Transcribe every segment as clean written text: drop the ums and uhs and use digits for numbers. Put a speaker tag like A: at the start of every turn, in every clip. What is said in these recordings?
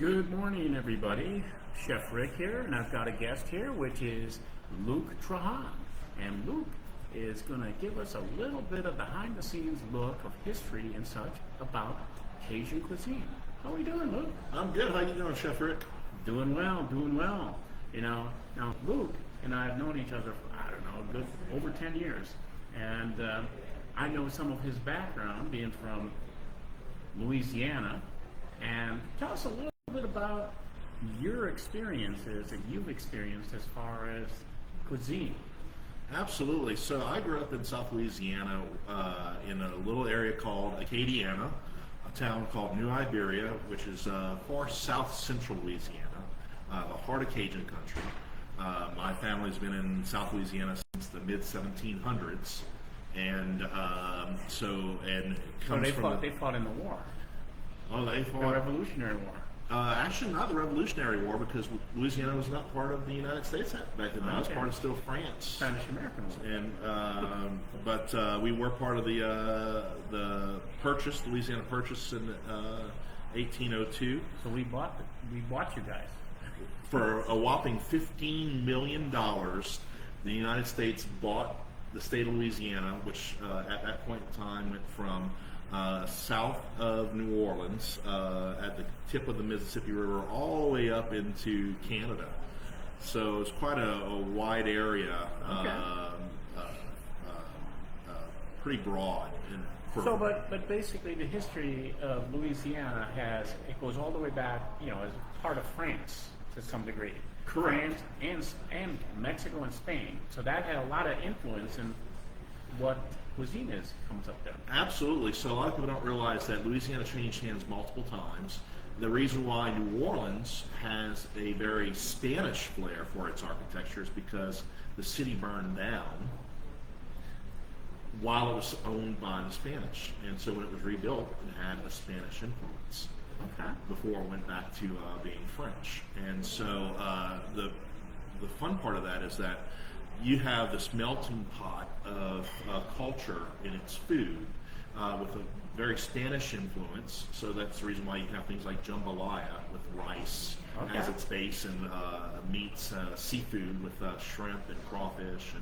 A: Good morning, everybody. Chef Rick here, and I've got a guest here, which is Luke Trahan. And Luke is going to give us a little bit of behind-the-scenes look of history and such about Cajun cuisine. How are we doing, Luke?
B: I'm good. How you doing, Chef Rick?
A: Doing well, doing well. You know, now Luke and I have known each other for, I don't know, a good over 10 years. And I know some of his background, being from Louisiana. And tell us a little bit about your experiences that you've experienced as far as cuisine.
B: Absolutely. So I grew up in South Louisiana in a little area called Acadiana, a town called New Iberia, which is far south central Louisiana, the heart of Cajun country. My family's been in South Louisiana since the mid 1700s, and it comes from.
A: They fought in the war.
B: Oh, they fought
A: the Revolutionary War.
B: Actually, not the Revolutionary War, because Louisiana was not part of the United States back then. That was part of still France.
A: Spanish-American War.
B: And but we were part of the purchase, the Louisiana Purchase in 1802.
A: So we bought you guys
B: For a whopping $15 million. The United States bought the state of Louisiana, which at that point in time went from south of New Orleans at the tip of the Mississippi River all the way up into Canada. So it's quite a wide area, pretty broad.
A: But basically the history of Louisiana it goes all the way back, as part of France to some degree.
B: Correct.
A: France and Mexico and Spain. So that had a lot of influence in what cuisine comes up there.
B: Absolutely. So a lot of people don't realize that Louisiana changed hands multiple times. The reason why New Orleans has a very Spanish flair for its architecture is because the city burned down while it was owned by the Spanish. And so when it was rebuilt, it had a Spanish influence before it went back to being French. And so the fun part of that is that you have this melting pot of culture in its food with a very Spanish influence. So that's the reason why you have things like jambalaya with rice as its base, and meats, seafood with shrimp and crawfish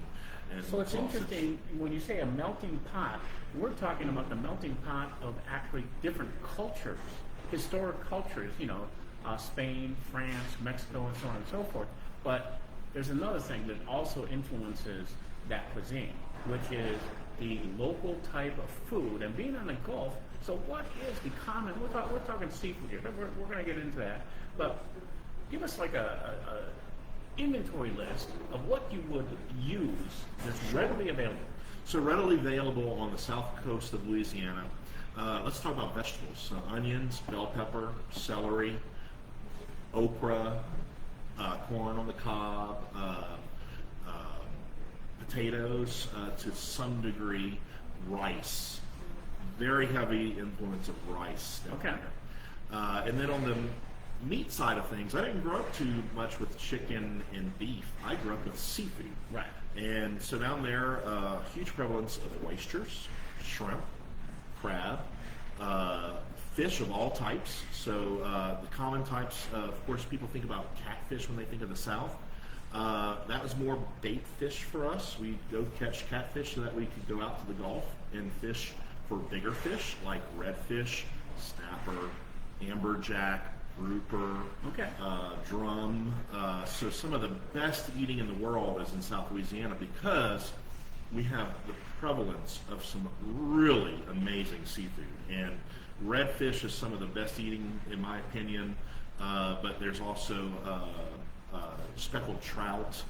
B: and
A: so it's
B: sausage.
A: Interesting when you say a melting pot. We're talking about the melting pot of actually different cultures, historic cultures. Spain, France, Mexico, and so on and so forth. But there's another thing that also influences that cuisine, which is the local type of food. And being on the Gulf, so what is the common? We're talking seafood here. We're going to get into that. But give us like a inventory list of what you would use that's readily available.
B: So readily available on the south coast of Louisiana. Let's talk about vegetables. So onions, bell pepper, celery, okra, corn on the cob, potatoes, to some degree, rice. Very heavy influence of rice down there. And then on the meat side of things, I didn't grow up too much with chicken and beef. I grew up with seafood.
A: Right.
B: And so down there, huge prevalence of oysters, shrimp, crab, fish of all types. So the common types, of course, people think about catfish when they think of the South. That was more bait fish for us. We go catch catfish so that we could go out to the Gulf and fish for bigger fish like redfish, snapper, amberjack, grouper, drum. So some of the best eating in the world is in South Louisiana because we have the prevalence of some really amazing seafood. And redfish is some of the best eating, in my opinion, but there's also speckled trout.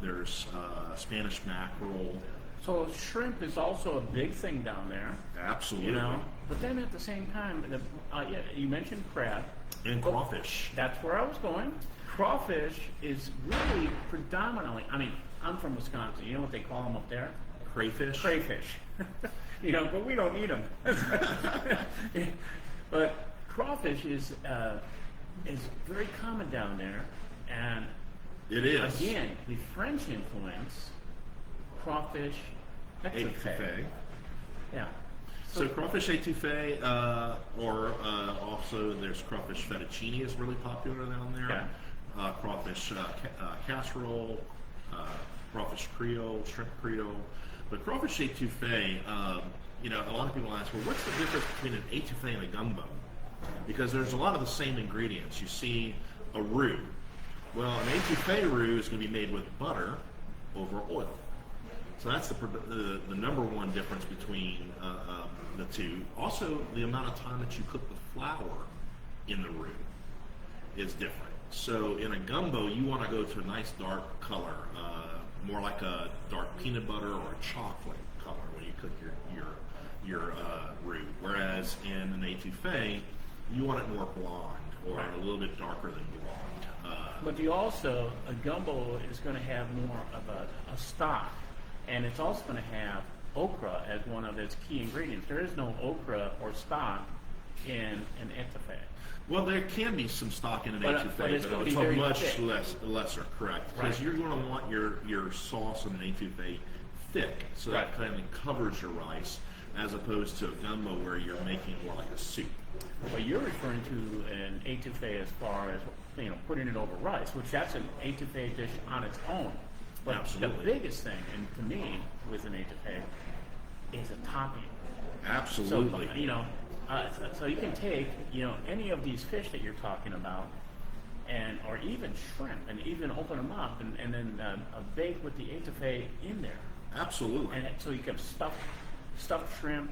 B: There's Spanish mackerel.
A: So shrimp is also a big thing down there.
B: Absolutely.
A: But then at the same time, you mentioned crab.
B: And crawfish.
A: That's where I was going. Crawfish is really predominantly, I'm from Wisconsin. You know what they call them up there?
B: Crayfish.
A: Crayfish. But we don't eat them. But crawfish is very common down there. And
B: it is.
A: Again, the French influence, crawfish, etouffee.
B: Etouffee.
A: Yeah.
B: So crawfish etouffee, or also there's crawfish fettuccine is really popular down there.
A: Okay.
B: Crawfish casserole, crawfish creole, shrimp creole. But crawfish etouffee, you know, a lot of people ask, well, what's the difference between an etouffee and a gumbo? Because there's a lot of the same ingredients. You see a roux. Well, an etouffee roux is going to be made with butter over oil. So that's the number one difference between the two. Also, the amount of time that you cook the flour in the roux is different. So in a gumbo, you want to go to a nice dark color, more like a dark peanut butter or a chocolate color when you cook your roux. Whereas in an etouffee, you want it more blonde or a little bit darker than blonde.
A: But you also, a gumbo is going to have more of a stock, and it's also going to have okra as one of its key ingredients. There is no okra or stock in an etouffee.
B: Well, there can be some stock in an etouffee,
A: but it's
B: but
A: gonna
B: it's
A: be very
B: much
A: thick.
B: lesser, correct? Because
A: Right.
B: you're going to want your sauce in an etouffee thick, so that
A: Right.
B: kind of covers your rice, as opposed to a gumbo where you're making more like a soup.
A: But you're referring to an etouffee as far as, you know, putting it over rice, which that's an etouffee dish on its own. But
B: Absolutely.
A: the biggest thing, and to me, with an etouffee, is a topping.
B: Absolutely.
A: So, you know, so you can take, you know, any of these fish that you're talking about, and or even shrimp, and even open them up, and then bake with the etouffee in there.
B: Absolutely.
A: And so you can stuffed shrimp,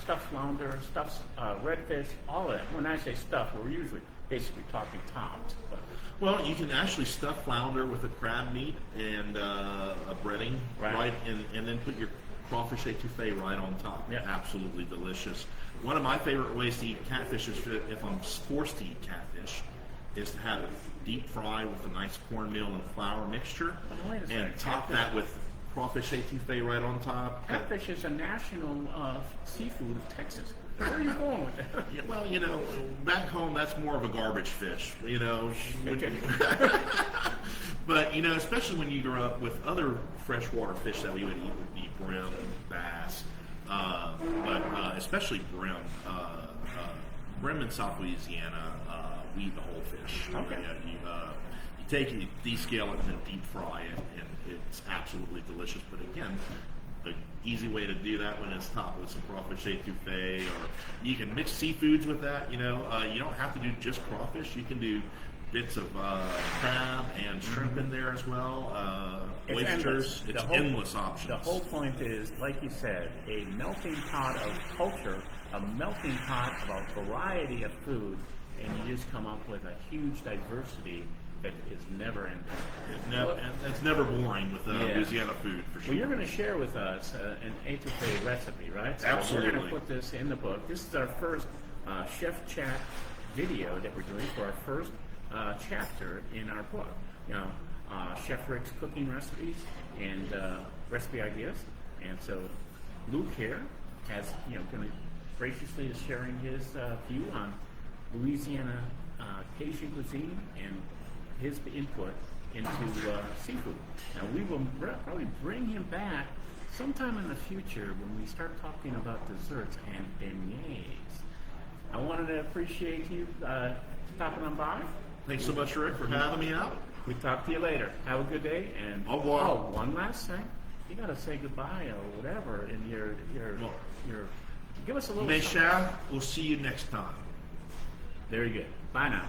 A: stuffed flounder, stuffed redfish, all of that. When I say stuffed, we're usually basically talking topped. But
B: Well, you can actually stuff flounder with a crab meat and a breading,
A: Right.
B: and then put your crawfish etouffee right on top.
A: Yeah.
B: Absolutely delicious. One of my favorite ways to eat catfish is if I'm forced to eat catfish, is to have it deep fried with a nice cornmeal and flour mixture,
A: Wait a
B: and
A: second.
B: top that with crawfish etouffee right on top.
A: catfish is a national seafood of Texas. Where are you going with that?
B: Yeah, well, you know, back home that's more of a garbage fish, you know. But you know, especially when you grow up with other freshwater fish that we would eat would be brim, bass, but especially brim. Brim in South Louisiana, we eat the whole fish.
A: Okay.
B: You take it, descale it, and then deep fry it, and it's absolutely delicious. But again, the easy way to do that one is topped with some crawfish etouffee, or you can mix seafoods with that. You know, you don't have to do just crawfish. You can do bits of crab and shrimp in there as well.
A: It's
B: Oysters.
A: endless.
B: It's
A: The whole-
B: endless options.
A: The whole point is, like you said, a melting pot of culture, a melting pot of a variety of food, and you just come up with a huge diversity that is never ending.
B: And it's never boring with
A: Yeah.
B: Louisiana food, for sure.
A: Well, you're going to share with us an etouffee recipe, right? So We're
B: Absolutely.
A: going to put this in the book. This is our first Chef Chat video that we're doing for our first chapter in our book. You know, Chef Rick's cooking recipes and recipe ideas. And so Luke here has, you know, going to graciously is sharing his view on Louisiana Cajun cuisine and his input into seafood. Now we will probably bring him back sometime in the future when we start talking about desserts and beignets. I wanted to appreciate you stopping on by.
B: Thanks so much, Rick, for having me out.
A: We talk to you later. Have a good day. And
B: Au revoir.
A: oh, one last thing. You gotta say goodbye or whatever in your give us a little
B: Mes
A: something.
B: chers, we'll see you next time.
A: Very good. Bye now.